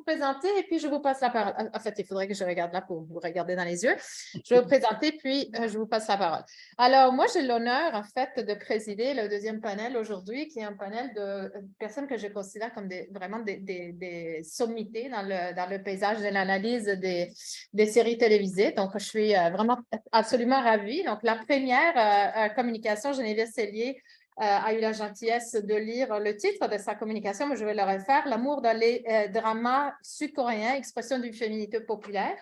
présenter et puis je vous passe la parole. En fait, il faudrait que je regarde là pour vous regarder dans les yeux. Je vais vous présenter, puis je vous passe la parole. Alors, moi, j'ai l'honneur, en fait, de présider le deuxième panel aujourd'hui, qui est un panel de personnes que je considère comme vraiment des sommités dans le paysage de l'analyse des séries télévisées. Donc, je suis vraiment absolument ravie. Donc, la première communication, Geneviève Cellier, a eu la gentillesse de lire le titre de sa communication, mais je vais le refaire, L'amour dans les dramas sud-coréens, expression d'une féminité populaire.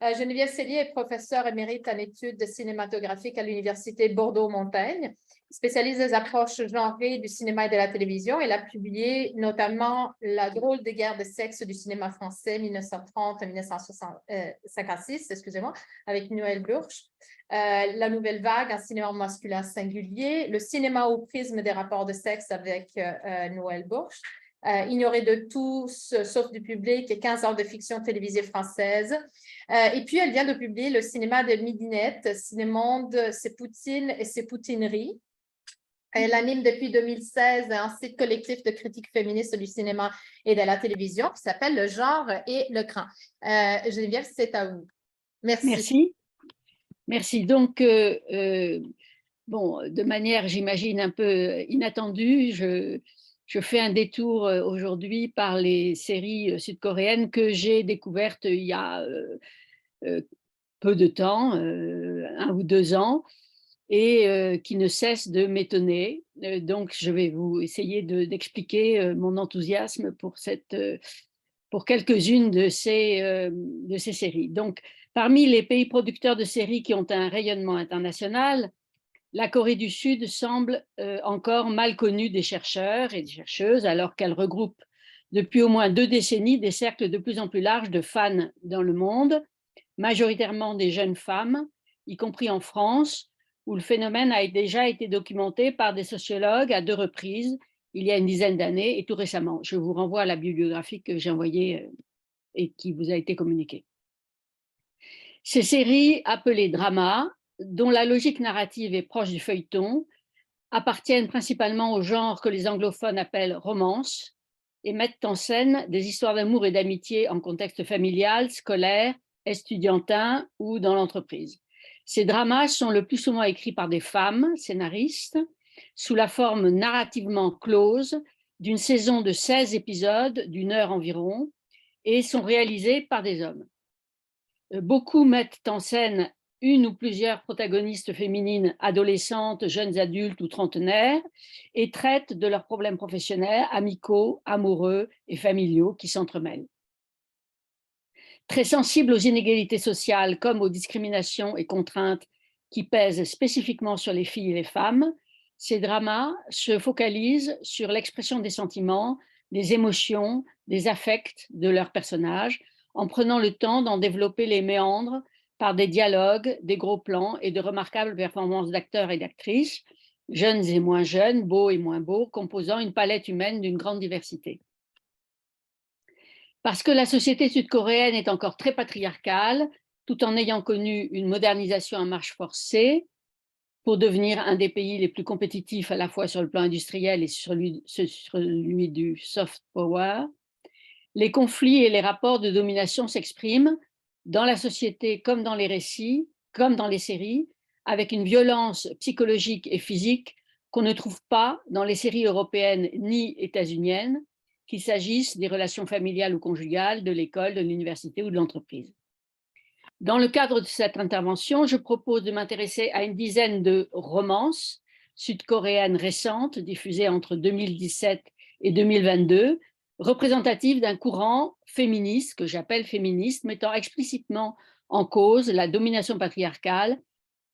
Geneviève Cellier est professeure émérite en études cinématographiques à l'Université Bordeaux-Montaigne, spécialiste des approches genrées du cinéma et de la télévision. Elle a publié notamment La drôle de guerre de sexe du cinéma français 1930-1956, excusez-moi, avec Noël Burch. La nouvelle vague en cinéma masculin singulier, le cinéma au prisme des rapports de sexe avec Noël Burch. Ignorer de tous, sauf du public, et 15 heures de fiction télévisée française. Et puis, elle vient de publier Le cinéma de Midinette, Cinémonde, ses poutines et ses poutineries. Elle anime depuis 2016 un site collectif de critique féministe du cinéma et de la télévision qui s'appelle Le genre et le cran. Geneviève, c'est à vous. Merci. Merci. Merci. Donc, bon, de manière, j'imagine, un peu inattendue, je fais un détour aujourd'hui par les séries sud-coréennes que j'ai découvertes il y a peu de temps, 1 ou 2 ans, et qui ne cessent de m'étonner. Donc, je vais vous essayer d'expliquer mon enthousiasme pour quelques-unes de ces séries. Donc, parmi les pays producteurs de séries qui ont un rayonnement international, la Corée du Sud semble encore mal connue des chercheurs et des chercheuses, alors qu'elle regroupe depuis au moins 2 décennies des cercles de plus en plus larges de fans dans le monde, majoritairement des jeunes femmes, y compris en France, où le phénomène a déjà été documenté par des sociologues à 2 reprises, il y a une dizaine d'années et tout récemment. Je vous renvoie à la bibliographie que j'ai envoyée et qui vous a été communiquée. Ces séries appelées dramas, dont la logique narrative est proche du feuilleton, appartiennent principalement au genre que les anglophones appellent romance et mettent en scène des histoires d'amour et d'amitié en contexte familial, scolaire, estudiantin ou dans l'entreprise. Ces dramas sont le plus souvent écrits par des femmes scénaristes sous la forme narrativement close d'une saison de 16 épisodes d'1 heure environ et sont réalisés par des hommes. Beaucoup mettent en scène une ou plusieurs protagonistes féminines adolescentes, jeunes adultes ou trentenaires et traitent de leurs problèmes professionnels, amicaux, amoureux et familiaux qui s'entremêlent. Très sensibles aux inégalités sociales comme aux discriminations et contraintes qui pèsent spécifiquement sur les filles et les femmes, ces dramas se focalisent sur l'expression des sentiments, des émotions, des affects de leurs personnages, en prenant le temps d'en développer les méandres par des dialogues, des gros plans et de remarquables performances d'acteurs et d'actrices, jeunes et moins jeunes, beaux et moins beaux, composant une palette humaine d'une grande diversité. Parce que la société sud-coréenne est encore très patriarcale, tout en ayant connu une modernisation à marche forcée, pour devenir un des pays les plus compétitifs à la fois sur le plan industriel et sur celui du soft power, les conflits et les rapports de domination s'expriment dans la société comme dans les récits, comme dans les séries, avec une violence psychologique et physique qu'on ne trouve pas dans les séries européennes ni états-uniennes, qu'il s'agisse des relations familiales ou conjugales, de l'école, de l'université ou de l'entreprise. Dans le cadre de cette intervention, je propose de m'intéresser à une dizaine de romances sud-coréennes récentes, diffusées entre 2017 et 2022, représentatives d'un courant féministe, que j'appelle féministe, mettant explicitement en cause la domination patriarcale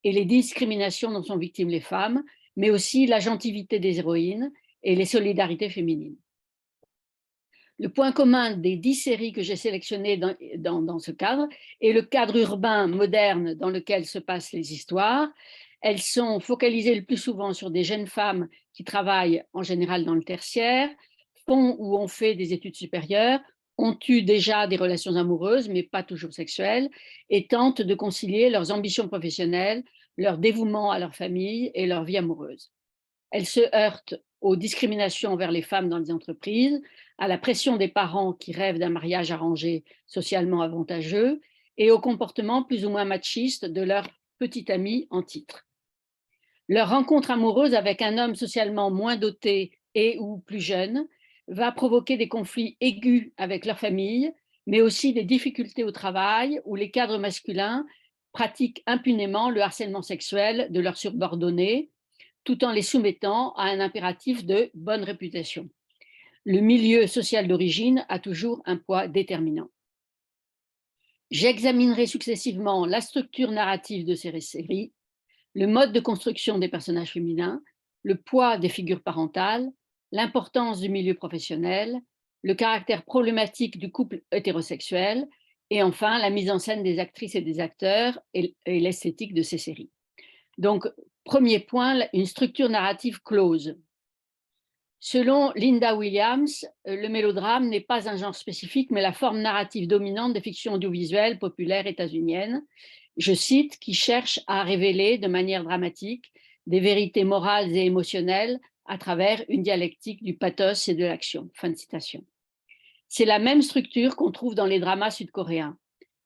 et les discriminations dont sont victimes les femmes, mais aussi l'agentivité des héroïnes et les solidarités féminines. Le point commun des 10 séries que j'ai sélectionnées dans ce cadre est le cadre urbain moderne dans lequel se passent les histoires. Elles sont focalisées le plus souvent sur des jeunes femmes qui travaillent en général dans le tertiaire, font ou ont fait des études supérieures, ont eu déjà des relations amoureuses, mais pas toujours sexuelles, et tentent de concilier leurs ambitions professionnelles, leur dévouement à leur famille et leur vie amoureuse. Elles se heurtent aux discriminations envers les femmes dans les entreprises, à la pression des parents qui rêvent d'un mariage arrangé socialement avantageux et au comportement plus ou moins machiste de leur petit ami en titre. Leur rencontre amoureuse avec un homme socialement moins doté et ou plus jeune va provoquer des conflits aigus avec leur famille, mais aussi des difficultés au travail où les cadres masculins pratiquent impunément le harcèlement sexuel de leurs subordonnés, tout en les soumettant à un impératif de bonne réputation. Le milieu social d'origine a toujours un poids déterminant. J'examinerai successivement la structure narrative de ces séries, le mode de construction des personnages féminins, le poids des figures parentales, l'importance du milieu professionnel, le caractère problématique du couple hétérosexuel et enfin la mise en scène des actrices et des acteurs et l'esthétique de ces séries. Donc, premier point, une structure narrative close. Selon Linda Williams, le mélodrame n'est pas un genre spécifique, mais la forme narrative dominante des fictions audiovisuelles populaires états-uniennes, je cite, qui cherche à révéler de manière dramatique des vérités morales et émotionnelles à travers une dialectique du pathos et de l'action. Fin de citation. C'est la même structure qu'on trouve dans les dramas sud-coréens.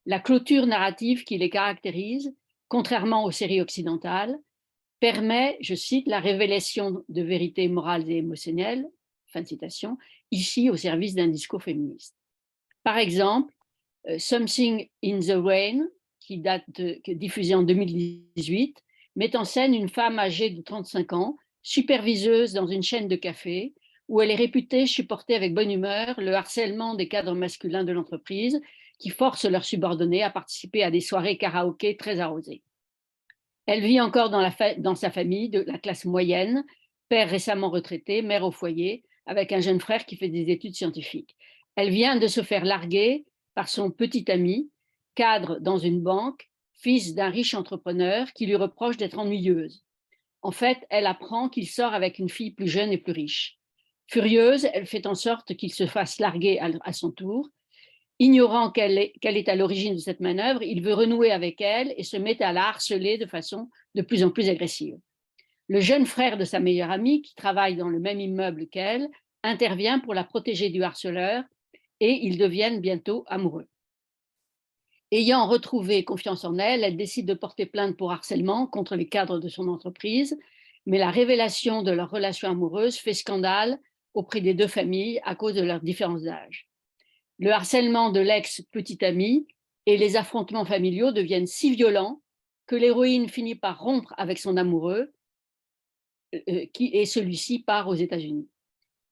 La clôture narrative qui les caractérise, contrairement aux séries occidentales, permet, je cite, la révélation de vérités morales et émotionnelles, fin de citation, ici au service d'un discours féministe. Par exemple, Something in the Rain, qui diffusé en 2018, met en scène une femme âgée de 35 ans, superviseuse dans une chaîne de café, où elle est réputée supporter avec bonne humeur le harcèlement des cadres masculins de l'entreprise qui forcent leurs subordonnés à participer à des soirées karaoké très arrosées. Elle vit encore dans sa famille de la classe moyenne, père récemment retraité, mère au foyer, avec un jeune frère qui fait des études scientifiques. Elle vient de se faire larguer par son petit ami, cadre dans une banque, fils d'un riche entrepreneur qui lui reproche d'être ennuyeuse. En fait, elle apprend qu'il sort avec une fille plus jeune et plus riche. Furieuse, elle fait en sorte qu'il se fasse larguer à son tour. Ignorant qu'elle est à l'origine de cette manœuvre, il veut renouer avec elle et se met à la harceler de façon de plus en plus agressive. Le jeune frère de sa meilleure amie, qui travaille dans le même immeuble qu'elle, intervient pour la protéger du harceleur et ils deviennent bientôt amoureux. Ayant retrouvé confiance en elle, elle décide de porter plainte pour harcèlement contre les cadres de son entreprise, mais la révélation de leur relation amoureuse fait scandale auprès des deux familles à cause de leurs différences d'âge. Le harcèlement de l'ex-petite amie et les affrontements familiaux deviennent si violents que l'héroïne finit par rompre avec son amoureux et celui-ci part aux États-Unis.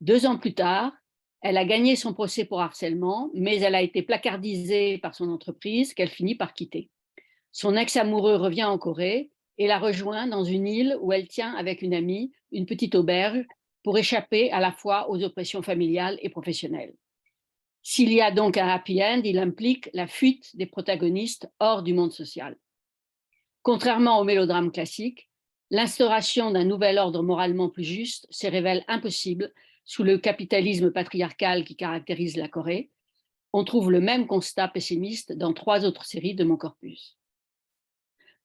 2 ans plus tard, elle a gagné son procès pour harcèlement, mais elle a été placardisée par son entreprise qu'elle finit par quitter. Son ex-amoureux revient en Corée et la rejoint dans une île où elle tient avec une amie une petite auberge pour échapper à la fois aux oppressions familiales et professionnelles. S'il y a donc un happy end, il implique la fuite des protagonistes hors du monde social. Contrairement au mélodrame classique, l'instauration d'un nouvel ordre moralement plus juste se révèle impossible sous le capitalisme patriarcal qui caractérise la Corée. On trouve le même constat pessimiste dans 3 autres séries de mon corpus.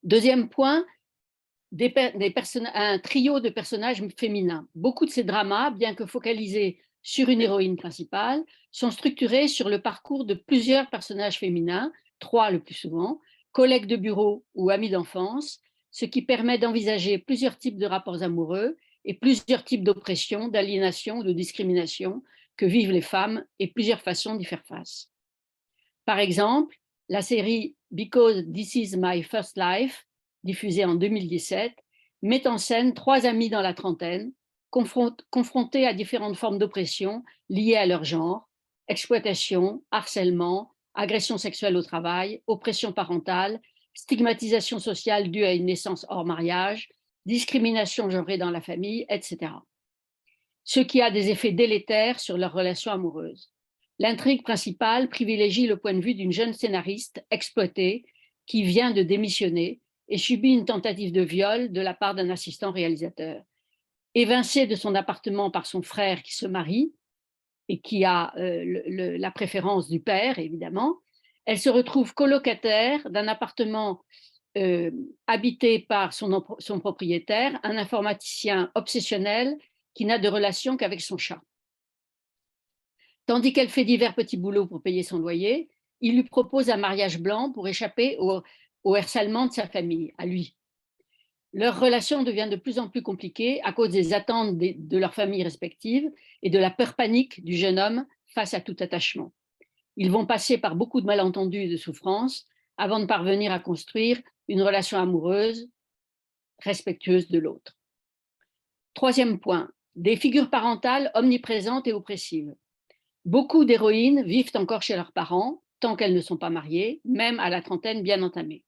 Deuxième point, un trio de personnages féminins. Beaucoup de ces dramas, bien que focalisés sur une héroïne principale, sont structurés sur le parcours de plusieurs personnages féminins, 3 le plus souvent, collègues de bureau ou amis d'enfance, ce qui permet d'envisager plusieurs types de rapports amoureux et plusieurs types d'oppression, d'aliénation ou de discrimination que vivent les femmes et plusieurs façons d'y faire face. Par exemple, la série Because This Is My First Life, diffusée en 2017, met en scène 3 amies dans la trentaine, confrontées à différentes formes d'oppression liées à leur genre, exploitation, harcèlement, agression sexuelle au travail, oppression parentale, stigmatisation sociale due à une naissance hors mariage, discrimination genrée dans la famille, etc. Ce qui a des effets délétères sur leurs relations amoureuses. L'intrigue principale privilégie le point de vue d'une jeune scénariste exploitée qui vient de démissionner et subit une tentative de viol de la part d'un assistant réalisateur. Évincée de son appartement par son frère qui se marie et qui a la préférence du père, évidemment, elle se retrouve colocataire d'un appartement habité par son propriétaire, un informaticien obsessionnel qui n'a de relation qu'avec son chat. Tandis qu'elle fait divers petits boulots pour payer son loyer, il lui propose un mariage blanc pour échapper au harcèlement de sa famille, à lui. Leur relation devient de plus en plus compliquée à cause des attentes de leurs familles respectives et de la peur panique du jeune homme face à tout attachement. Ils vont passer par beaucoup de malentendus et de souffrances avant de parvenir à construire une relation amoureuse, respectueuse de l'autre. Troisième point, des figures parentales omniprésentes et oppressives. Beaucoup d'héroïnes vivent encore chez leurs parents, tant qu'elles ne sont pas mariées, même à la trentaine bien entamée.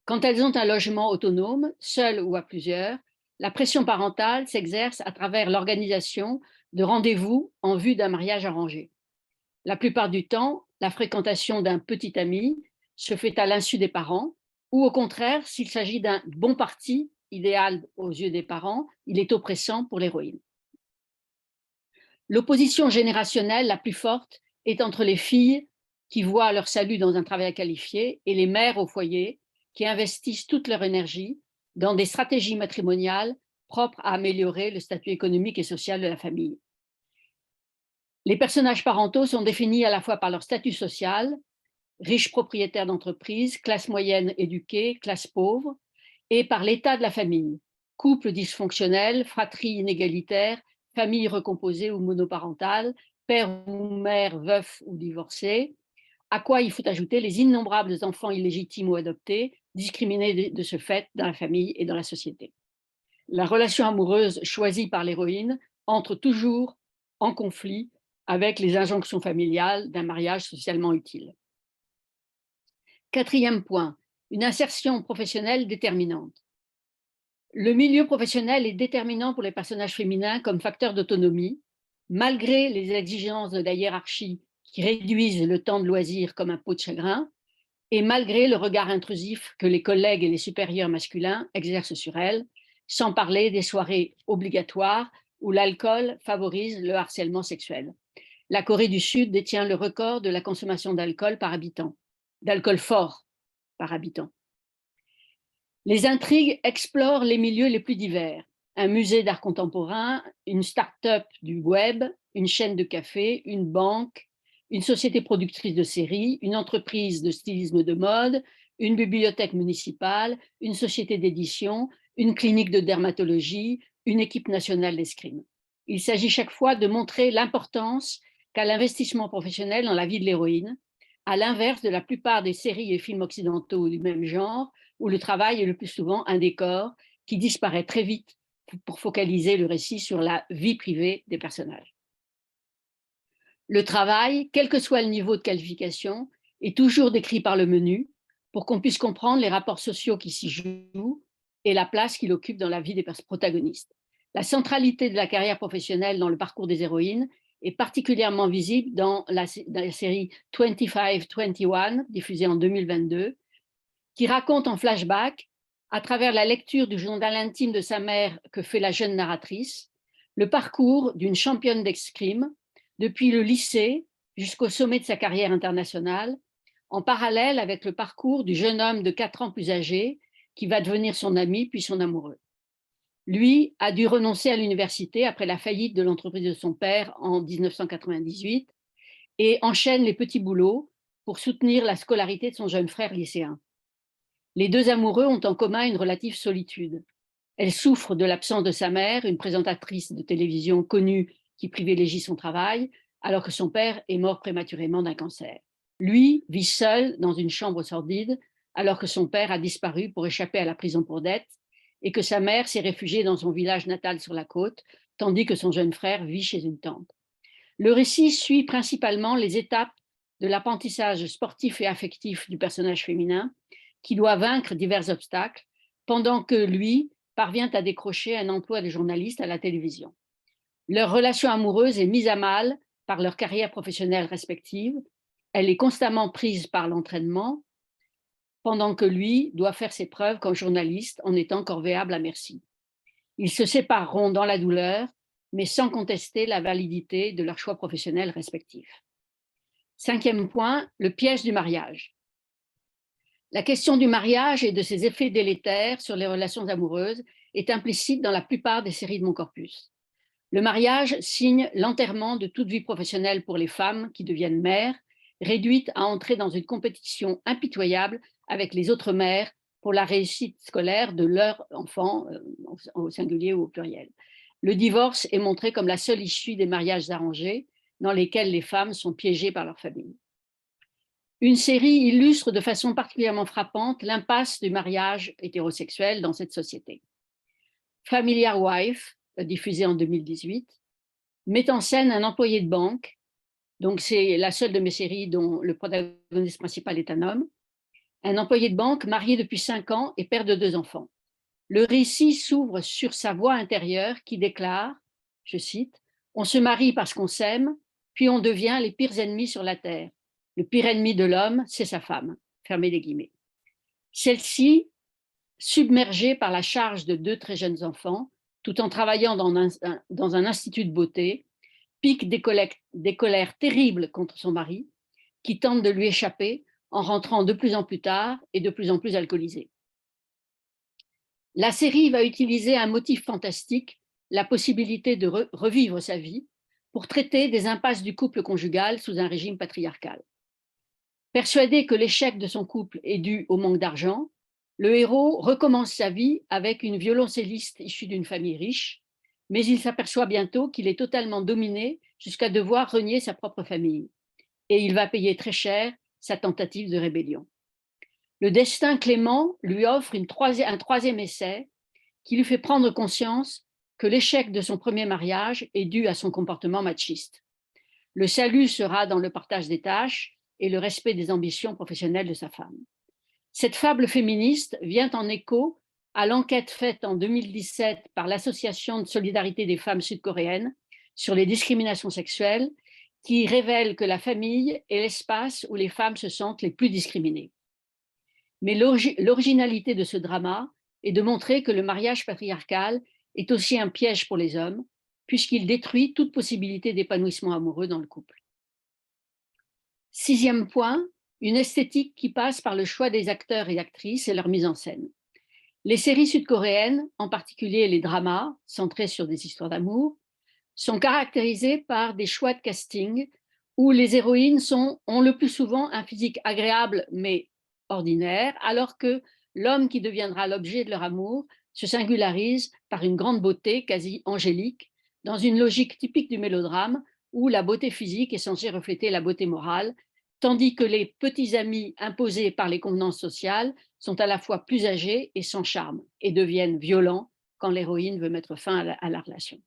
Quand elles ont un logement autonome, seul ou à plusieurs, la pression parentale s'exerce à travers l'organisation de rendez-vous en vue d'un mariage arrangé. La plupart du temps, la fréquentation d'un petit ami se fait à l'insu des parents, ou au contraire, s'il s'agit d'un bon parti idéal aux yeux des parents, il est oppressant pour l'héroïne. L'opposition générationnelle la plus forte est entre les filles qui voient leur salut dans un travail qualifié et les mères au foyer qui investissent toute leur énergie dans des stratégies matrimoniales propres à améliorer le statut économique et social de la famille. Les personnages parentaux sont définis à la fois par leur statut social, riches propriétaires d'entreprises, classe moyenne éduquée, classe pauvre, et par l'état de la famille, couple dysfonctionnel, fratrie inégalitaire, famille recomposée ou monoparentale, père ou mère veuf ou divorcé, à quoi il faut ajouter les innombrables enfants illégitimes ou adoptés, discriminés de ce fait dans la famille et dans la société. La relation amoureuse choisie par l'héroïne entre toujours en conflit avec les injonctions familiales d'un mariage socialement utile. Quatrième point, une insertion professionnelle déterminante. Le milieu professionnel est déterminant pour les personnages féminins comme facteur d'autonomie, malgré les exigences de la hiérarchie qui réduisent le temps de loisir comme un pot de chagrin, et malgré le regard intrusif que les collègues et les supérieurs masculins exercent sur elles, sans parler des soirées obligatoires où l'alcool favorise le harcèlement sexuel. La Corée du Sud détient le record de la consommation d'alcool par habitant, d'alcool fort par habitant. Les intrigues explorent les milieux les plus divers. Un musée d'art contemporain, une start-up du web, une chaîne de café, une banque, une société productrice de séries, une entreprise de stylisme de mode, une bibliothèque municipale, une société d'édition, une clinique de dermatologie, une équipe nationale d'escrime. Il s'agit chaque fois de montrer l'importance qu'a l'investissement professionnel dans la vie de l'héroïne, à l'inverse de la plupart des séries et films occidentaux du même genre, où le travail est le plus souvent un décor qui disparaît très vite pour focaliser le récit sur la vie privée des personnages. Le travail, quel que soit le niveau de qualification, est toujours décrit par le menu pour qu'on puisse comprendre les rapports sociaux qui s'y jouent et la place qu'il occupe dans la vie des protagonistes. La centralité de la carrière professionnelle dans le parcours des héroïnes est particulièrement visible dans la série 25-21, diffusée en 2022, qui raconte en flashback, à travers la lecture du journal intime de sa mère que fait la jeune narratrice, le parcours d'une championne d'escrime depuis le lycée jusqu'au sommet de sa carrière internationale, en parallèle avec le parcours du jeune homme de 4 ans plus âgé qui va devenir son ami puis son amoureux. Lui a dû renoncer à l'université après la faillite de l'entreprise de son père en 1998 et enchaîne les petits boulots pour soutenir la scolarité de son jeune frère lycéen. Les deux amoureux ont en commun une relative solitude. Elle souffre de l'absence de sa mère, une présentatrice de télévision connue qui privilégie son travail, alors que son père est mort prématurément d'un cancer. Lui vit seul dans une chambre sordide, alors que son père a disparu pour échapper à la prison pour dette et que sa mère s'est réfugiée dans son village natal sur la côte, tandis que son jeune frère vit chez une tante. Le récit suit principalement les étapes de l'apprentissage sportif et affectif du personnage féminin, qui doit vaincre divers obstacles, pendant que lui parvient à décrocher un emploi de journaliste à la télévision. Leur relation amoureuse est mise à mal par leur carrière professionnelle respective. Elle est constamment prise par l'entraînement, pendant que lui doit faire ses preuves comme journaliste en étant corvéable à merci. Ils se sépareront dans la douleur, mais sans contester la validité de leurs choix professionnels respectifs. Cinquième point, le piège du mariage. La question du mariage et de ses effets délétères sur les relations amoureuses est implicite dans la plupart des séries de mon corpus. Le mariage signe l'enterrement de toute vie professionnelle pour les femmes qui deviennent mères, réduites à entrer dans une compétition impitoyable avec les autres mères pour la réussite scolaire de leurs enfants, au singulier ou au pluriel. Le divorce est montré comme la seule issue des mariages arrangés dans lesquels les femmes sont piégées par leur famille. Une série illustre de façon particulièrement frappante l'impasse du mariage hétérosexuel dans cette société. Familiar Wife, diffusée en 2018, met en scène un employé de banque, donc c'est la seule de mes séries dont le protagoniste principal est un homme, un employé de banque marié depuis 5 ans et père de 2 enfants. Le récit s'ouvre sur sa voix intérieure qui déclare, je cite, « On se marie parce qu'on s'aime, puis on devient les pires ennemis sur la terre. Le pire ennemi de l'homme, c'est sa femme. » Fermez les guillemets. Celle-ci, submergée par la charge de 2 très jeunes enfants, tout en travaillant dans un institut de beauté, pique des colères terribles contre son mari, qui tente de lui échapper en rentrant de plus en plus tard et de plus en plus alcoolisé. La série va utiliser un motif fantastique, la possibilité de revivre sa vie, pour traiter des impasses du couple conjugal sous un régime patriarcal. Persuadé que l'échec de son couple est dû au manque d'argent, le héros recommence sa vie avec une violoncelliste issue d'une famille riche, mais il s'aperçoit bientôt qu'il est totalement dominé jusqu'à devoir renier sa propre famille. Et il va payer très cher sa tentative de rébellion. Le destin clément lui offre un troisième essai qui lui fait prendre conscience que l'échec de son premier mariage est dû à son comportement machiste. Le salut sera dans le partage des tâches et le respect des ambitions professionnelles de sa femme. Cette fable féministe vient en écho à l'enquête faite en 2017 par l'Association de solidarité des femmes sud-coréennes sur les discriminations sexuelles, qui révèle que la famille est l'espace où les femmes se sentent les plus discriminées. Mais l'originalité de ce drama est de montrer que le mariage patriarcal est aussi un piège pour les hommes, puisqu'il détruit toute possibilité d'épanouissement amoureux dans le couple. 6e point, une esthétique qui passe par le choix des acteurs et actrices et leur mise en scène. Les séries sud-coréennes, en particulier les dramas, centrés sur des histoires d'amour, sont caractérisées par des choix de casting où les héroïnes ont le plus souvent un physique agréable mais ordinaire, alors que l'homme qui deviendra l'objet de leur amour se singularise par une grande beauté quasi angélique, dans une logique typique du mélodrame où la beauté physique est censée refléter la beauté morale, tandis que les petits amis imposés par les convenances sociales sont à la fois plus âgés et sans charme, et deviennent violents quand l'héroïne veut mettre fin à la relation.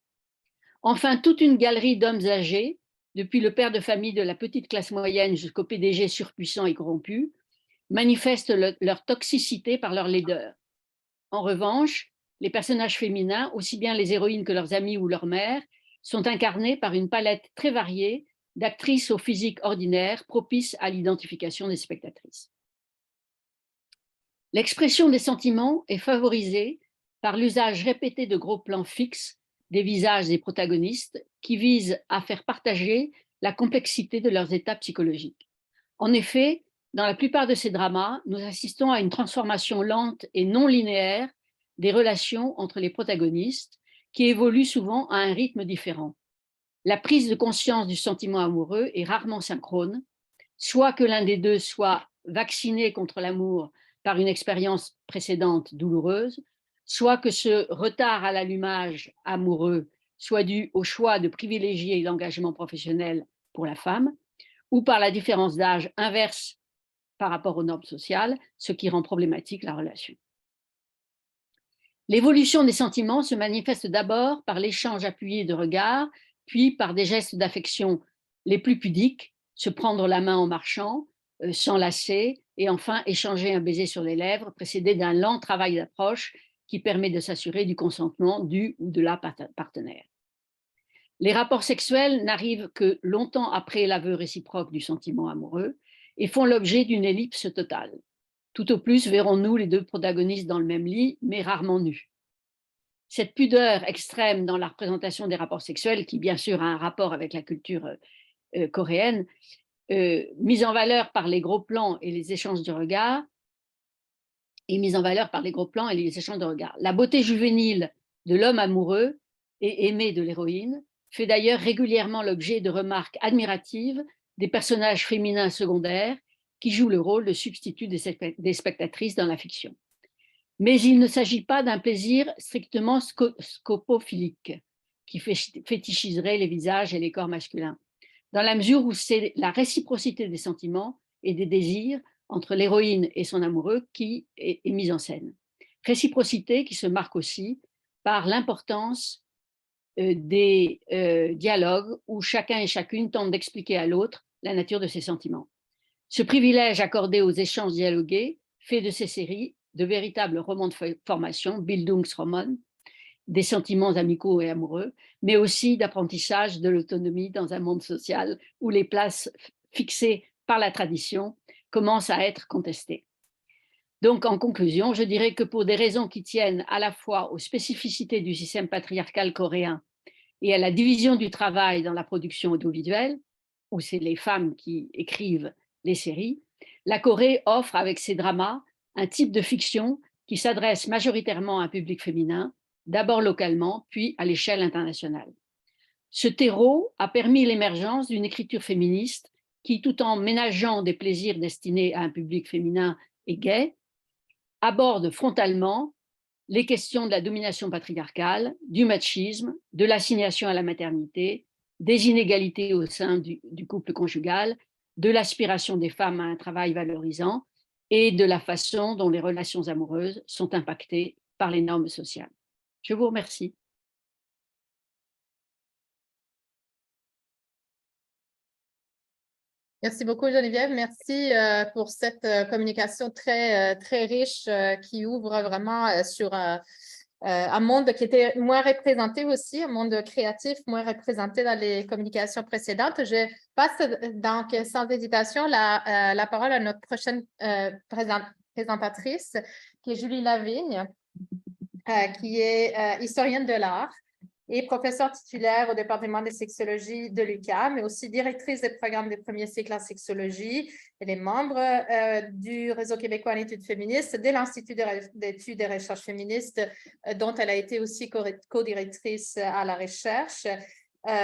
Enfin, toute une galerie d'hommes âgés, depuis le père de famille de la petite classe moyenne jusqu'au PDG surpuissant et corrompu, manifestent leur toxicité par leur laideur. En revanche, les personnages féminins, aussi bien les héroïnes que leurs amis ou leurs mères, sont incarnés par une palette très variée d'actrices au physique ordinaire propice à l'identification des spectatrices. L'expression des sentiments est favorisée par l'usage répété de gros plans fixes des visages des protagonistes qui visent à faire partager la complexité de leurs états psychologiques. En effet, dans la plupart de ces dramas, nous assistons à une transformation lente et non linéaire des relations entre les protagonistes qui évoluent souvent à un rythme différent. La prise de conscience du sentiment amoureux est rarement synchrone, soit que l'un des deux soit vacciné contre l'amour par une expérience précédente douloureuse, soit que ce retard à l'allumage amoureux soit dû au choix de privilégier l'engagement professionnel pour la femme, ou par la différence d'âge inverse par rapport aux normes sociales, ce qui rend problématique la relation. L'évolution des sentiments se manifeste d'abord par l'échange appuyé de regards, puis par des gestes d'affection les plus pudiques, se prendre la main en marchant, s'enlacer, et enfin échanger un baiser sur les lèvres, précédé d'un lent travail d'approche qui permet de s'assurer du consentement du ou de la partenaire. Les rapports sexuels n'arrivent que longtemps après l'aveu réciproque du sentiment amoureux et font l'objet d'une ellipse totale. Tout au plus verrons-nous les deux protagonistes dans le même lit, mais rarement nus. Cette pudeur extrême dans la représentation des rapports sexuels, qui bien sûr a un rapport avec la culture coréenne, mise en valeur par les gros plans et les échanges de regards, La beauté juvénile de l'homme amoureux et aimé de l'héroïne, fait d'ailleurs régulièrement l'objet de remarques admiratives des personnages féminins secondaires qui jouent le rôle de substitut des spectatrices dans la fiction. Mais il ne s'agit pas d'un plaisir strictement scopophilique qui fétichiserait les visages et les corps masculins, dans la mesure où c'est la réciprocité des sentiments et des désirs entre l'héroïne et son amoureux qui est mise en scène. Réciprocité qui se marque aussi par l'importance des dialogues où chacun et chacune tente d'expliquer à l'autre la nature de ses sentiments. Ce privilège accordé aux échanges dialogués fait de ces séries de véritables romans de formation, Bildungsroman, des sentiments amicaux et amoureux, mais aussi d'apprentissage de l'autonomie dans un monde social où les places fixées par la tradition commencent à être contestées. Donc, en conclusion, je dirais que pour des raisons qui tiennent à la fois aux spécificités du système patriarcal coréen et à la division du travail dans la production audiovisuelle, où c'est les femmes qui écrivent les séries, la Corée offre avec ses dramas un type de fiction qui s'adresse majoritairement à un public féminin, d'abord localement, puis à l'échelle internationale. Ce terreau a permis l'émergence d'une écriture féministe qui, tout en ménageant des plaisirs destinés à un public féminin et gay, aborde frontalement les questions de la domination patriarcale, du machisme, de l'assignation à la maternité, des inégalités au sein du couple conjugal, de l'aspiration des femmes à un travail valorisant et de la façon dont les relations amoureuses sont impactées par les normes sociales. Je vous remercie. Merci beaucoup, Geneviève. Merci pour cette communication très riche qui ouvre vraiment sur un monde qui était moins représenté aussi, un monde créatif moins représenté dans les communications précédentes. Je passe donc sans hésitation la parole à notre prochaine présentatrice, qui est Julie Lavigne, qui est historienne de l'art et professeure titulaire au département de sexologie de l'UQAM, mais aussi directrice des programmes de premier cycle en sexologie. Elle est membre du Réseau québécois en études féministes, de l'Institut d'études et recherches féministes, dont elle a été aussi co-directrice à la recherche.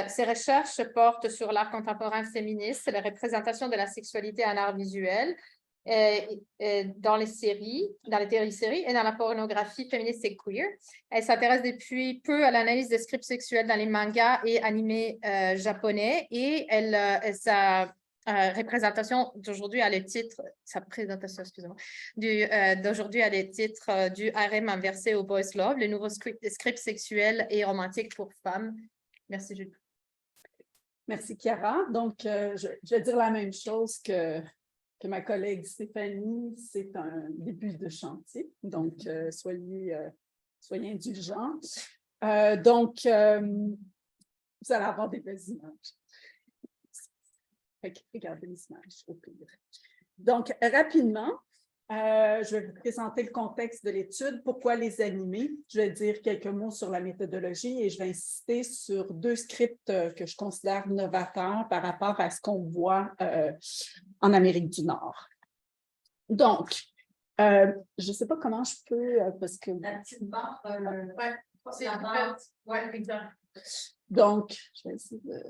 Ses recherches portent sur l'art contemporain féministe, la représentation de la sexualité en art visuel, dans les téléséries et dans la pornographie féministe et queer. Elle s'intéresse depuis peu à l'analyse des scripts sexuels dans les mangas et animés japonais et sa représentation d'aujourd'hui a le titre, d'aujourd'hui a le titre du harem inversé au boys love, le nouveau script sexuel et romantique pour femmes. Merci Julie. Merci Chiara. Donc, je vais dire la même chose que ma collègue Stéphanie, c'est un début de chantier, donc soyez indulgents. Donc, vous allez avoir des belles images. Regardez les images au pire. Donc, rapidement, je vais vous présenter le contexte de l'étude, pourquoi les animer. Je vais dire quelques mots sur la méthodologie et je vais insister sur 2 scripts que je considère novateurs par rapport à ce qu'on voit en Amérique du Nord. Donc, je ne sais pas comment je peux, parce que... La petite barre, exact. Donc, je vais essayer de...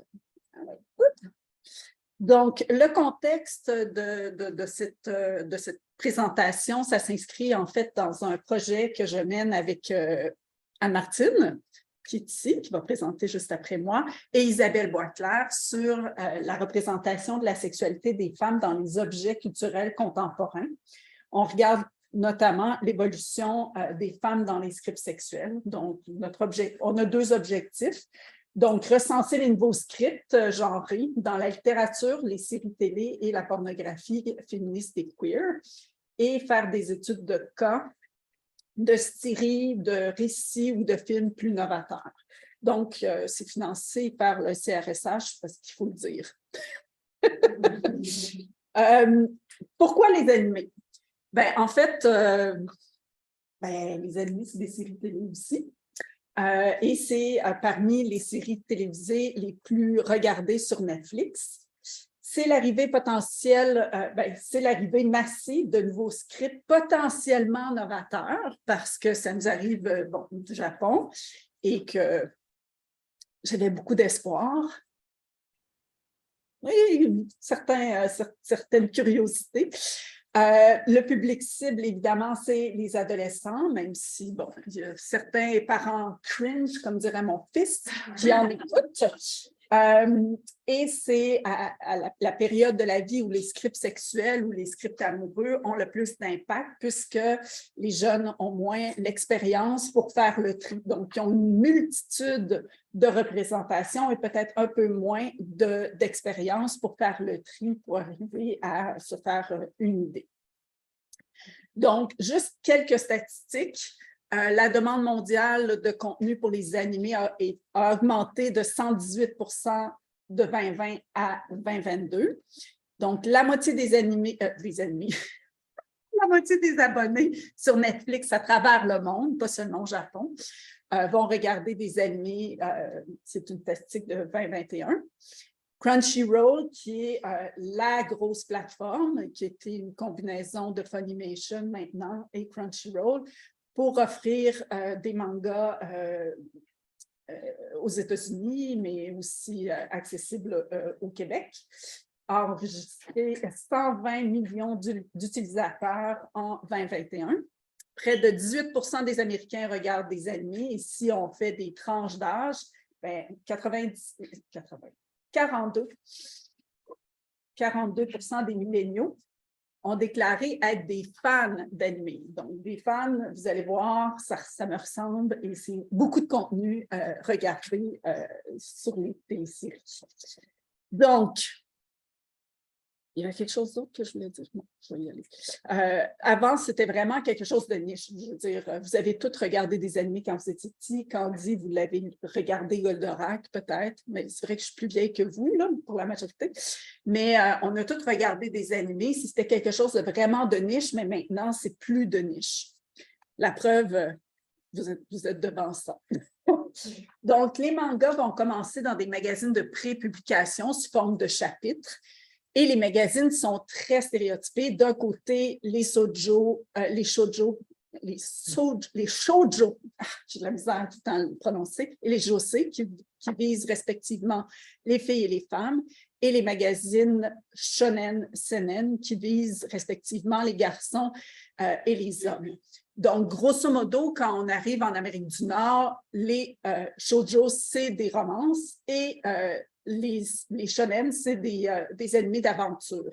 Donc, le contexte de cette présentation, ça s'inscrit en fait dans un projet que je mène avec Anne-Martine, qui est ici, qui va présenter juste après moi, et Isabelle Boisclair sur la représentation de la sexualité des femmes dans les objets culturels contemporains. On regarde notamment l'évolution des femmes dans les scripts sexuels. Donc, on a 2 objectifs. Donc, recenser les nouveaux scripts genrés dans la littérature, les séries télé et la pornographie féministe et queer, et faire des études de cas, de séries, de récits ou de films plus novateurs. Donc, c'est financé par le CRSH, parce qu'il faut le dire. Pourquoi les animés? Ben, en fait, les animés, c'est des séries télé aussi. Et c'est parmi les séries télévisées les plus regardées sur Netflix. C'est l'arrivée potentielle, c'est l'arrivée massive de nouveaux scripts potentiellement novateurs parce que ça nous arrive du Japon et que j'avais beaucoup d'espoir. Oui, certaines curiosités. Le public cible, évidemment, c'est les adolescents, même si, bon, il y a certains parents cringe, comme dirait mon fils, qui en écoutent. Et c'est à la période de la vie où les scripts sexuels ou les scripts amoureux ont le plus d'impact, puisque les jeunes ont moins l'expérience pour faire le tri. Donc, ils ont une multitude de représentations et peut-être un peu moins d'expérience pour faire le tri, pour arriver à se faire une idée. Donc, juste quelques statistiques. La demande mondiale de contenu pour les animés a augmenté de 118 % de 2020 à 2022. Donc, la moitié des la moitié des abonnés sur Netflix à travers le monde, pas seulement au Japon, vont regarder des animés. C'est une statistique de 2021. Crunchyroll, qui est la grosse plateforme, qui était une combinaison de Funimation maintenant et Crunchyroll, pour offrir des mangas aux États-Unis, mais aussi accessibles au Québec, a enregistré 120 millions d'utilisateurs en 2021. Près de 18 % des Américains regardent des animés, et si on fait des tranches d'âge, 42 % des milléniaux ont déclaré être des fans d'animés. Donc, des fans, vous allez voir, ça me ressemble et c'est beaucoup de contenu regardé sur les téléséries. Donc, il y avait quelque chose d'autre que je voulais dire? Non, je vais y aller. Avant, c'était vraiment quelque chose de niche. Je veux dire, vous avez tous regardé des animés quand vous étiez petits. Candy, vous l'avez regardé Goldorak, peut-être, mais c'est vrai que je suis plus vieille que vous, là, pour la majorité. Mais on a tous regardé des animés. Si c'était quelque chose de vraiment de niche, mais maintenant, c'est plus de niche. La preuve, vous êtes devant ça. Donc, les mangas vont commencer dans des magazines de pré-publication sous forme de chapitres. Et les magazines sont très stéréotypés. D'un côté, les shoujo, j'ai de la misère tout le temps à le prononcer, et les josei qui visent respectivement les filles et les femmes, et les magazines shonen, seinen qui visent respectivement les garçons et les hommes. Donc, grosso modo, quand on arrive en Amérique du Nord, les shoujo, c'est des romances et les shonen, c'est des ennemis d'aventure.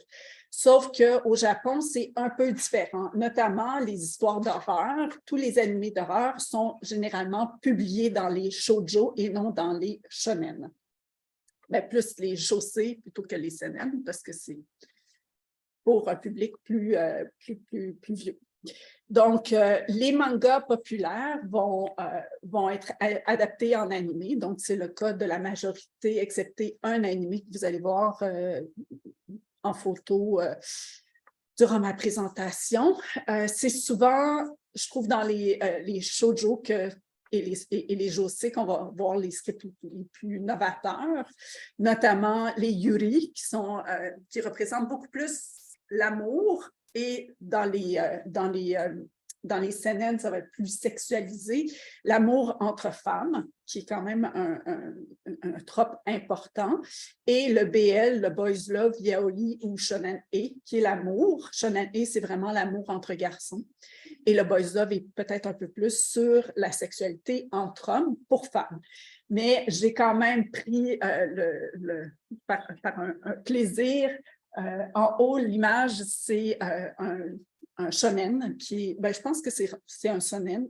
Sauf qu'au Japon, c'est un peu différent, notamment les histoires d'horreur. Tous les animés d'horreur sont généralement publiés dans les shoujo et non dans les shonen. Mais plus les josei plutôt que les seinen, parce que c'est pour un public plus vieux. Donc, les mangas populaires vont être adaptés en animé. Donc, c'est le cas de la majorité, excepté un animé que vous allez voir en photo durant ma présentation. C'est souvent, je trouve, dans les shoujo et les josei qu'on va voir les scripts les plus novateurs, notamment les yuri, qui représentent beaucoup plus l'amour. Et dans les seinen, ça va être plus sexualisé. L'amour entre femmes, qui est quand même un trope important. Et le BL, le Boys Love, Yaoi ou Shonen-e, qui est l'amour. Shonen-e, c'est vraiment l'amour entre garçons. Et le Boys Love est peut-être un peu plus sur la sexualité entre hommes pour femmes. Mais j'ai quand même pris par un plaisir. En haut, l'image, c'est un shonen qui est, je pense que c'est un seinen,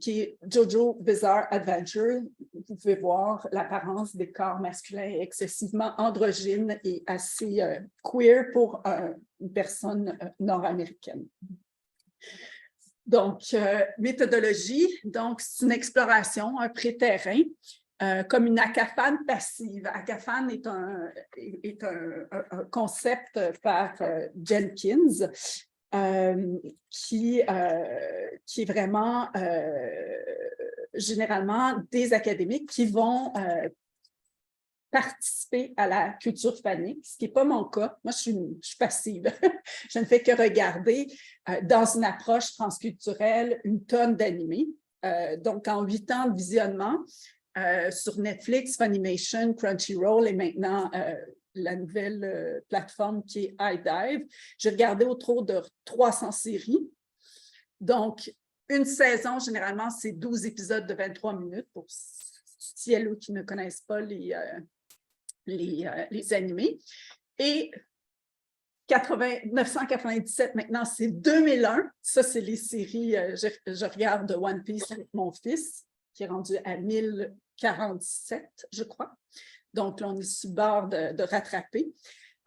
qui est Jojo Bizarre Adventure. Vous pouvez voir l'apparence des corps masculins excessivement androgyne et assez queer pour une personne nord-américaine. Donc, méthodologie, donc c'est une exploration, un pré-terrain. Comme une akafane passive. Akafane est un concept par Jenkins qui est vraiment généralement des académiques qui vont participer à la culture fanique, ce qui n'est pas mon cas. Moi, je suis passive. Je ne fais que regarder dans une approche transculturelle une tonne d'animés. donc en 8 ans de visionnement sur Netflix, Funimation, Crunchyroll et maintenant la nouvelle plateforme qui est iDive. J'ai regardé autour de 300 séries. Donc, une saison, généralement, c'est 12 épisodes de 23 minutes pour ceux qui ne connaissent pas les animés. Et 1997, maintenant, c'est 2001. Ça, c'est les séries. Je regarde One Piece avec mon fils, qui est rendu à 1047, je crois. Donc, là, on est sur le bord de rattraper.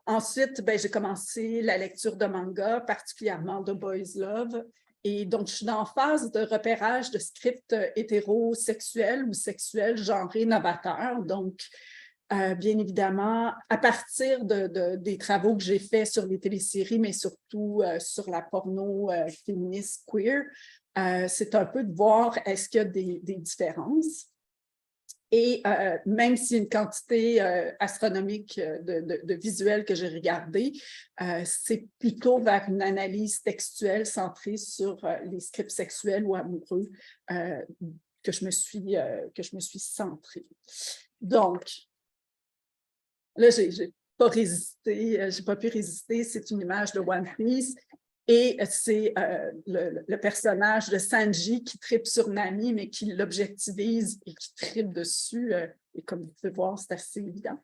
Ensuite, j'ai commencé la lecture de manga, particulièrement de Boys Love. Et donc, je suis dans la phase de repérage de scripts hétérosexuels ou sexuels genrés novateurs. Donc, bien évidemment, à partir des travaux que j'ai faits sur les téléséries, mais surtout sur la porno féministe queer, c'est un peu de voir est-ce qu'il y a des différences. Et même s'il y a une quantité astronomique de visuels que j'ai regardés, c'est plutôt vers une analyse textuelle centrée sur les scripts sexuels ou amoureux que je me suis centrée. Donc, là, j'ai pas résisté, j'ai pas pu résister. C'est une image de One Piece. Et c'est le personnage de Sanji qui tripe sur Nami, mais qui l'objectivise et qui tripe dessus. Et comme vous pouvez voir, c'est assez évident.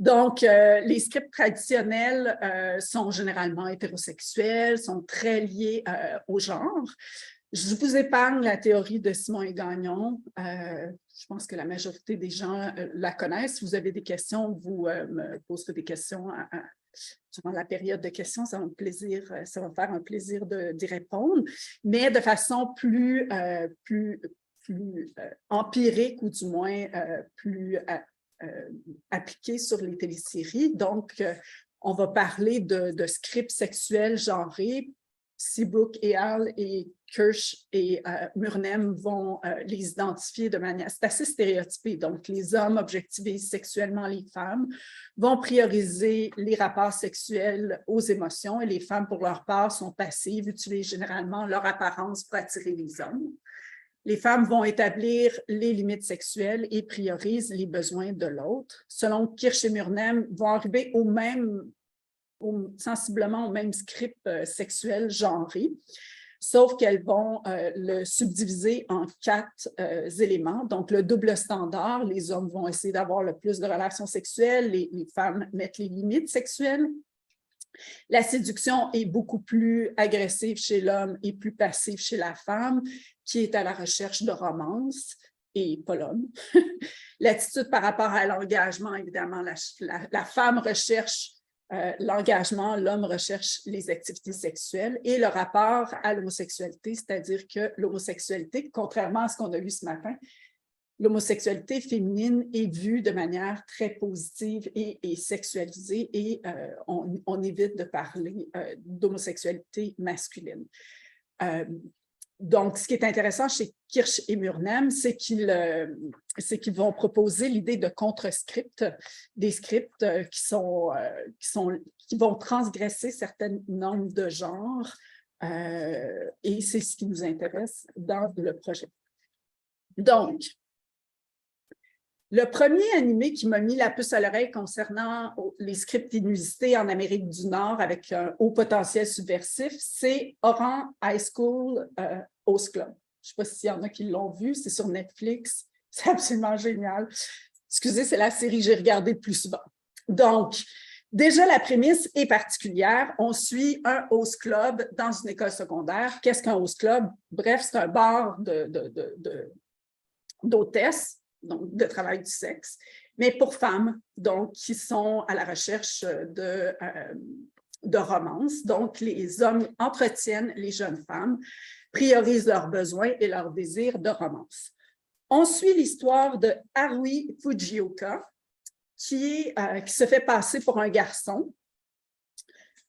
Donc, les scripts traditionnels sont généralement hétérosexuels, sont très liés au genre. Je vous épargne la théorie de Simon et Gagnon. Je pense que la majorité des gens la connaissent. Si vous avez des questions, vous me poserez des questions durant la période de questions. Ça va me faire un plaisir d'y répondre, mais de façon plus empirique ou du moins plus appliquée sur les téléséries. Donc, on va parler de scripts sexuels genrés. Seabrook et Hall et Kirsch et Murnhem vont les identifier de manière... C'est assez stéréotypé. Donc, les hommes objectivisent sexuellement les femmes, vont prioriser les rapports sexuels aux émotions et les femmes, pour leur part, sont passives, utilisent généralement leur apparence pour attirer les hommes. Les femmes vont établir les limites sexuelles et priorisent les besoins de l'autre. Selon Kirsch et Murnhem, vont arriver sensiblement au même script sexuel genré, sauf qu'elles vont le subdiviser en 4 éléments. Donc, le double standard, les hommes vont essayer d'avoir le plus de relations sexuelles, les femmes mettent les limites sexuelles. La séduction est beaucoup plus agressive chez l'homme et plus passive chez la femme, qui est à la recherche de romance, et pas l'homme. L'attitude par rapport à l'engagement, évidemment, la femme recherche l'engagement, l'homme recherche les activités sexuelles et le rapport à l'homosexualité, c'est-à-dire que l'homosexualité, contrairement à ce qu'on a vu ce matin, l'homosexualité féminine est vue de manière très positive et sexualisée et on évite de parler d'homosexualité masculine. Donc, ce qui est intéressant chez Kirsch et Murnhem, c'est qu'ils vont proposer l'idée de contre-scripts, des scripts qui vont transgresser certaines normes de genre, et c'est ce qui nous intéresse dans le projet. Donc, le premier animé qui m'a mis la puce à l'oreille concernant les scripts inusités en Amérique du Nord avec un haut potentiel subversif, c'est Oran High School Host Club. Je ne sais pas s'il y en a qui l'ont vu, c'est sur Netflix, c'est absolument génial. Excusez, c'est la série que j'ai regardée le plus souvent. Donc, déjà, la prémisse est particulière. On suit un host club dans une école secondaire. Qu'est-ce qu'un host club? Bref, c'est un bar d'hôtesses, donc de travail du sexe, mais pour femmes, donc qui sont à la recherche de romance. Donc, les hommes entretiennent les jeunes femmes, priorisent leurs besoins et leurs désirs de romance. On suit l'histoire de Haruhi Fujioka, qui se fait passer pour un garçon.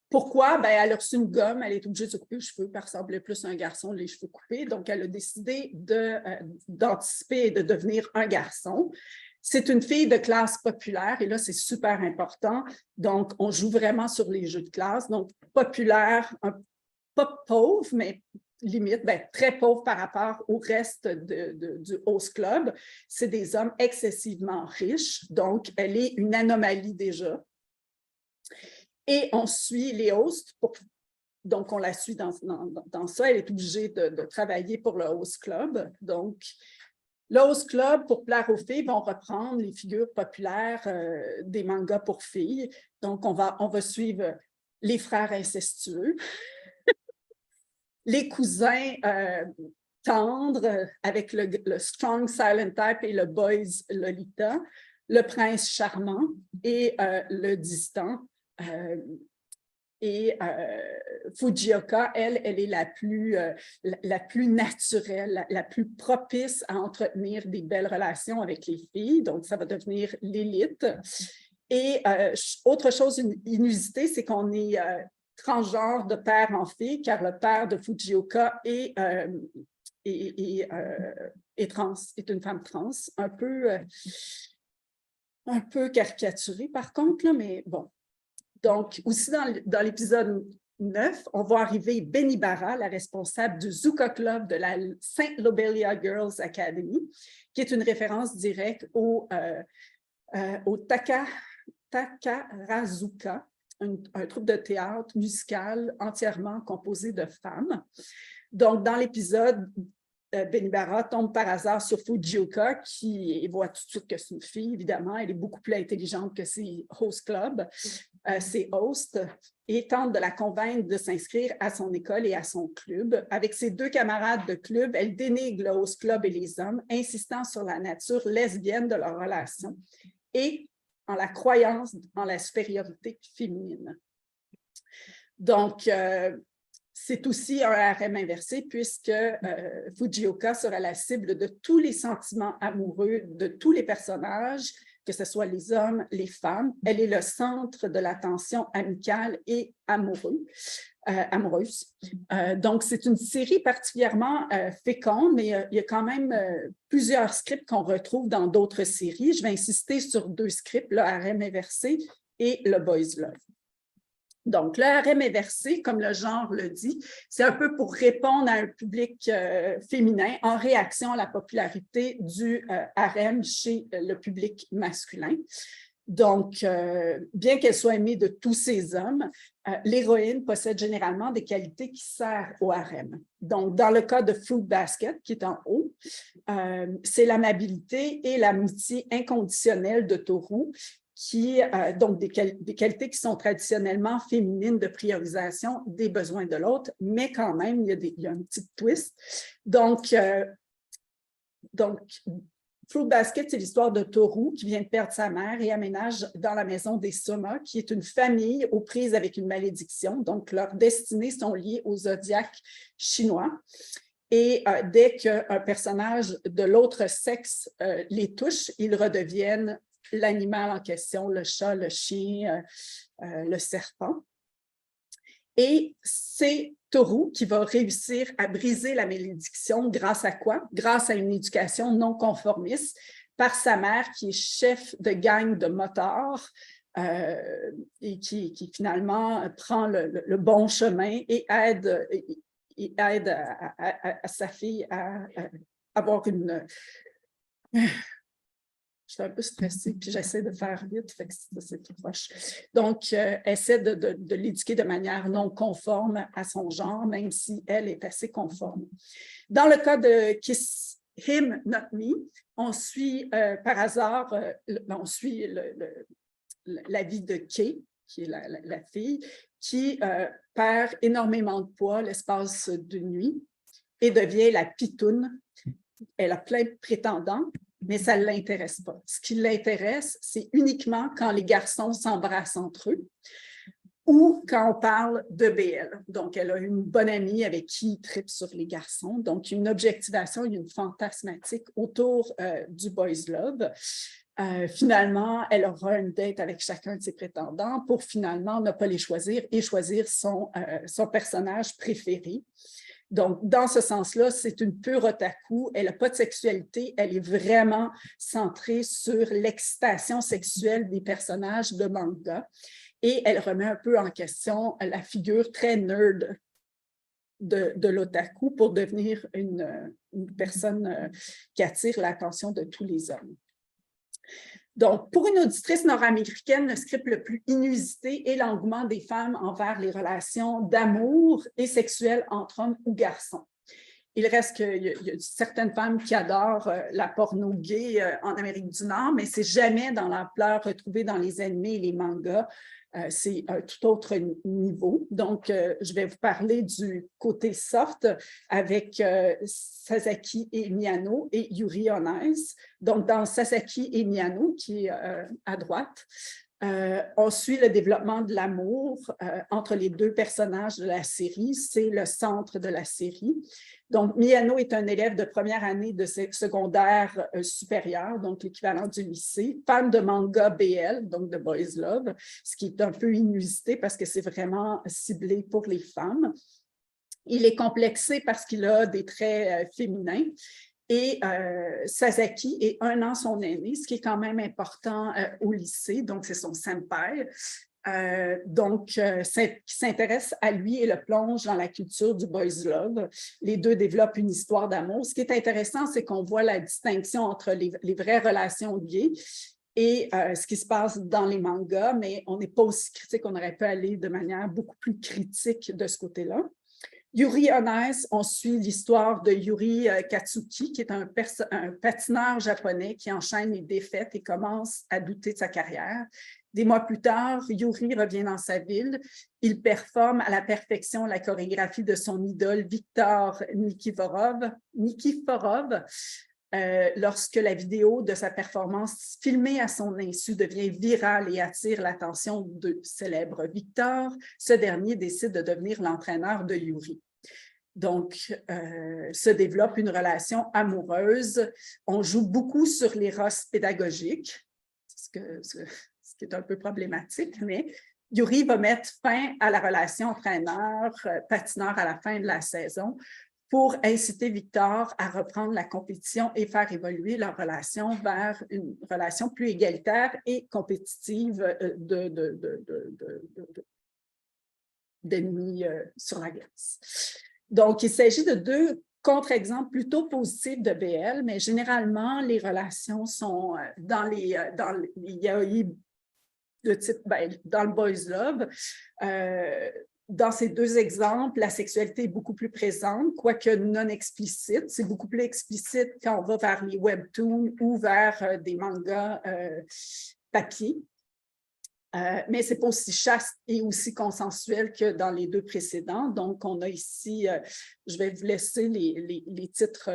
Pourquoi? Ben, elle a reçu une gomme, elle est obligée de se couper les cheveux, elle ressemblait plus à un garçon, les cheveux coupés. Donc, elle a décidé d'anticiper et de devenir un garçon. C'est une fille de classe populaire, et là, c'est super important. Donc, on joue vraiment sur les jeux de classe. Donc, populaire, pas pauvre, mais limite, très pauvre par rapport au reste du host club. C'est des hommes excessivement riches, donc elle est une anomalie déjà. Et on suit les hosts, donc on la suit dans ça, elle est obligée de travailler pour le host club. Donc, le host club, pour plaire aux filles, vont reprendre les figures populaires des mangas pour filles. Donc, on va suivre les frères incestueux, les cousins tendres avec le strong silent type et le boys Lolita, le prince charmant et le distant. Fujioka, elle est la plus naturelle, la plus propice à entretenir des belles relations avec les filles. Donc, ça va devenir l'élite. Et autre chose inusitée, c'est qu'on est transgenre de père en fille, car le père de Fujioka est trans, est une femme trans, un peu caricaturée par contre, là, mais bon. Donc, aussi dans l'épisode 9, on voit arriver Benibara, la responsable du Zuka Club de la Saint Lobelia Girls Academy, qui est une référence directe au Takarazuka, un troupe de théâtre musical entièrement composé de femmes. Donc, dans l'épisode, Benibara tombe par hasard sur Fujioka, qui voit tout de suite que c'est une fille, évidemment. Elle est beaucoup plus intelligente que ses host clubs, ses hosts, et tente de la convaincre de s'inscrire à son école et à son club. Avec ses deux camarades de club, elle dénigre le host club et les hommes, insistant sur la nature lesbienne de leur relation et en la croyance en la supériorité féminine. Donc, c'est aussi un harem inversé puisque Fujioka sera la cible de tous les sentiments amoureux de tous les personnages, que ce soit les hommes, les femmes. Elle est le centre de l'attention amicale et amoureuse. Donc, c'est une série particulièrement féconde, mais il y a quand même plusieurs scripts qu'on retrouve dans d'autres séries. Je vais insister sur deux scripts, le harem inversé et le boys love. Donc, le harem inversé, comme le genre le dit, c'est un peu pour répondre à un public féminin en réaction à la popularité du harem chez le public masculin. Donc, bien qu'elle soit aimée de tous ces hommes, l'héroïne possède généralement des qualités qui servent au harem. Donc, dans le cas de Fruit Basket, qui est en haut, c'est l'amabilité et l'amitié inconditionnelle de Toru, donc des qualités qui sont traditionnellement féminines de priorisation des besoins de l'autre, mais quand même, il y a un petit twist. Donc Fruit Basket, c'est l'histoire de Toru qui vient de perdre sa mère et aménage dans la maison des Soma, qui est une famille aux prises avec une malédiction. Donc, leurs destinées sont liées au zodiaque chinois. Et dès qu'un personnage de l'autre sexe les touche, ils redeviennent l'animal en question, le chat, le chien, le serpent. Et c'est Toru qui va réussir à briser la malédiction grâce à quoi? Grâce à une éducation non conformiste par sa mère qui est chef de gang de motards et qui finalement prend le bon chemin et aide à sa fille à avoir une... Je suis un peu stressée, puis j'essaie de faire vite, fait que c'est tout proche. Donc, essaie de l'éduquer de manière non conforme à son genre, même si elle est assez conforme. Dans le cas de Kiss Him, Not Me, on suit par hasard, on suit la vie de Kay, qui est la fille, qui perd énormément de poids l'espace d'une nuit et devient la pitoune. Elle a plein de prétendants, mais ça ne l'intéresse pas. Ce qui l'intéresse, c'est uniquement quand les garçons s'embrassent entre eux ou quand on parle de BL. Donc, elle a une bonne amie avec qui il tripe sur les garçons. Donc, une objectivation, une fantasmatique autour du boys love. Finalement, elle aura une date avec chacun de ses prétendants pour finalement ne pas les choisir et choisir son personnage préféré. Donc, dans ce sens-là, c'est une pure otaku. Elle n'a pas de sexualité. Elle est vraiment centrée sur l'excitation sexuelle des personnages de manga. Et elle remet un peu en question la figure très nerd de l'otaku pour devenir une personne qui attire l'attention de tous les hommes. Donc, pour une auditrice nord-américaine, le script le plus inusité est l'engouement des femmes envers les relations d'amour et sexuelles entre hommes ou garçons. Il reste qu'il y a certaines femmes qui adorent la porno gay en Amérique du Nord, mais c'est jamais dans l'ampleur retrouvée dans les animés et les mangas. C'est un tout autre niveau. Donc, je vais vous parler du côté soft avec Sasaki et Miyano et Yuri on Ice. Donc, dans Sasaki et Miyano, qui est à droite, on suit le développement de l'amour entre les deux personnages de la série. C'est le centre de la série. Donc, Miyano est un élève de première année de secondaire supérieur, donc l'équivalent du lycée, fan de manga BL, donc de Boys Love, ce qui est un peu inusité parce que c'est vraiment ciblé pour les femmes. Il est complexé parce qu'il a des traits féminins. Et Sasaki est 1 an son aîné, ce qui est quand même important au lycée, donc c'est son senpai. Qui s'intéresse à lui et le plonge dans la culture du boys love. Les deux développent une histoire d'amour. Ce qui est intéressant, c'est qu'on voit la distinction entre les vraies relations gays et ce qui se passe dans les mangas, mais on n'est pas aussi critique, on aurait pu aller de manière beaucoup plus critique de ce côté-là. Yuri on Ice, on suit l'histoire de Yuri Katsuki, qui est un patineur japonais qui enchaîne les défaites et commence à douter de sa carrière. Des mois plus tard, Yuri revient dans sa ville. Il performe à la perfection la chorégraphie de son idole Viktor Nikiforov, lorsque la vidéo de sa performance filmée à son insu devient virale et attire l'attention du célèbre Viktor, ce dernier décide de devenir l'entraîneur de Yuri. Donc, se développe une relation amoureuse. On joue beaucoup sur les rosses pédagogiques, ce qui est un peu problématique, mais Yuri va mettre fin à la relation entraîneur-patineur à la fin de la saison pour inciter Victor à reprendre la compétition et faire évoluer leur relation vers une relation plus égalitaire et compétitive d'ennemis sur la glace. Donc, il s'agit de 2 contre-exemples plutôt positifs de BL, mais généralement, les relations sont dans le boys love. Dans ces 2 exemples, la sexualité est beaucoup plus présente, quoique non explicite. C'est beaucoup plus explicite quand on va vers les webtoons ou vers des mangas papier. Mais ce n'est pas aussi chaste et aussi consensuel que dans les 2 précédents. Donc, on a ici, je vais vous laisser les titres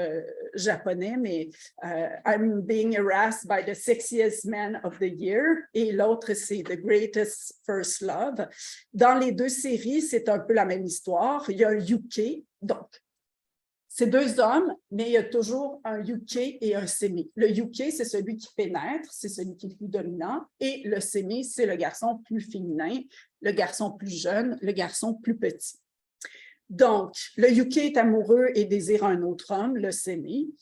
japonais, mais I'm being harassed by the sexiest man of the year et l'autre, c'est The Greatest First Love. Dans les 2 séries, c'est un peu la même histoire. Il y a un yuke, donc c'est 2 hommes, mais il y a toujours un yuke et un semi. Le yuke, c'est celui qui pénètre, c'est celui qui est plus dominant, et le semi, c'est le garçon plus féminin, le garçon plus jeune, le garçon plus petit. Donc, le yuke est amoureux et désire un autre homme, le semi.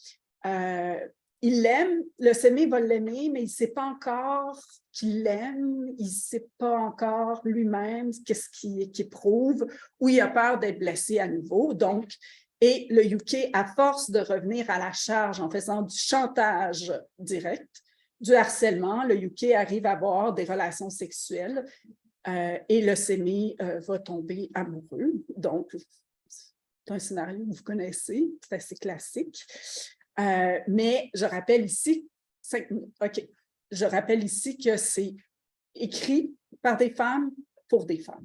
Il l'aime, le semi va l'aimer, mais il ne sait pas encore qu'il l'aime, il ne sait pas encore lui-même qu'est-ce qu'il éprouve, ou il a peur d'être blessé à nouveau. Donc, et le yuke, à force de revenir à la charge en faisant du chantage direct, du harcèlement, le yuke arrive à avoir des relations sexuelles et le semi va tomber amoureux. Donc, c'est un scénario que vous connaissez, c'est assez classique. Mais je rappelle ici, que c'est écrit par des femmes pour des femmes.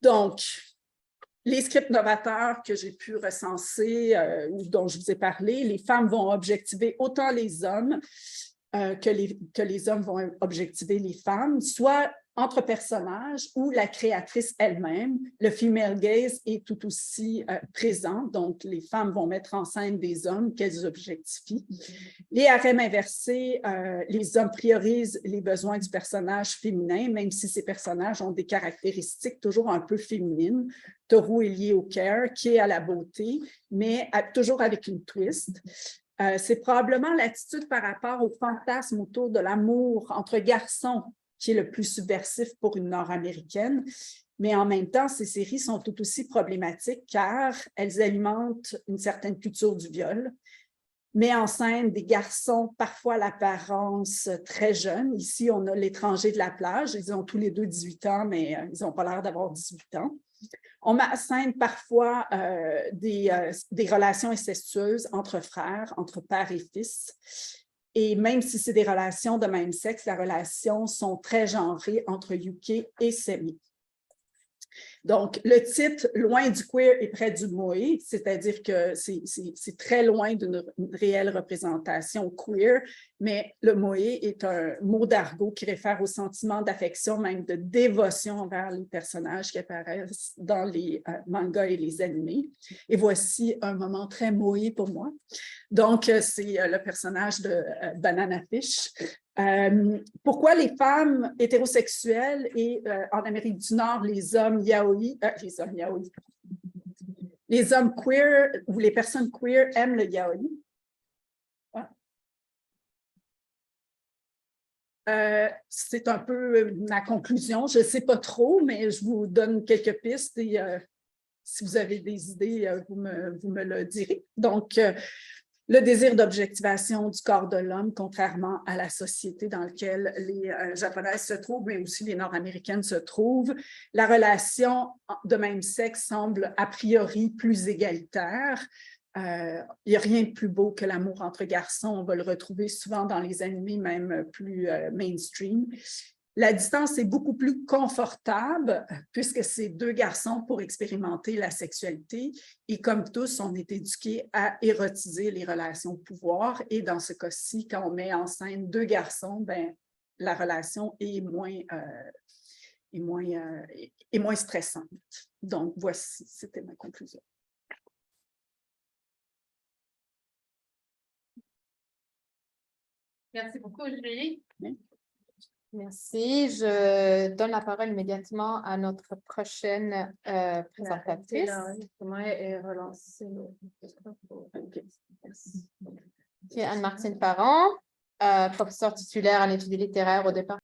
Donc, les scripts novateurs que j'ai pu recenser ou dont je vous ai parlé, les femmes vont objectiver autant les hommes que les hommes vont objectiver les femmes, soit entre personnages ou la créatrice elle-même. Le female gaze est tout aussi présent, donc les femmes vont mettre en scène des hommes qu'elles objectifient. Les harems inversés, les hommes priorisent les besoins du personnage féminin, même si ces personnages ont des caractéristiques toujours un peu féminines. Toru est lié au care, qui est à la beauté, mais toujours avec une twist. C'est probablement l'attitude par rapport au fantasme autour de l'amour entre garçons qui est le plus subversif pour une Nord-Américaine. Mais en même temps, ces séries sont tout aussi problématiques car elles alimentent une certaine culture du viol, met en scène des garçons parfois à l'apparence très jeunes. Ici, on a l'étranger de la plage. Ils ont tous les deux 18 ans, mais ils n'ont pas l'air d'avoir 18 ans. On met en scène parfois des relations incestueuses entre frères, entre père et fils. Et même si c'est des relations de même sexe, les relations sont très genrées entre Yuki et Semi. Donc, le titre « Loin du queer et près du moé », c'est-à-dire que c'est très loin d'une réelle représentation queer, mais le moé est un mot d'argot qui réfère au sentiment d'affection, même de dévotion envers les personnages qui apparaissent dans les mangas et les animés. Et voici un moment très moé pour moi. Donc, c'est le personnage de Banana Fish. Pourquoi les femmes hétérosexuelles et en Amérique du Nord, les hommes yaoi, les hommes queer ou les personnes queer aiment le yaoi? C'est un peu ma conclusion. Je ne sais pas trop, mais je vous donne quelques pistes et si vous avez des idées, vous me le direz. Donc, le désir d'objectivation du corps de l'homme, contrairement à la société dans laquelle les Japonaises se trouvent, mais aussi les Nord-Américaines se trouvent. La relation de même sexe semble a priori plus égalitaire. Il n'y a rien de plus beau que l'amour entre garçons. On va le retrouver souvent dans les animés, même plus mainstream. La distance est beaucoup plus confortable puisque c'est deux garçons pour expérimenter la sexualité et comme tous, on est éduqués à érotiser les relations de pouvoir et dans ce cas-ci, quand on met en scène deux garçons, ben, la relation est moins stressante. Donc, voici, c'était ma conclusion. Merci beaucoup, Julie. Merci. Je donne la parole immédiatement à notre prochaine présentatrice. Qui est Anne-Martine Parent, professeure titulaire en études littéraires au département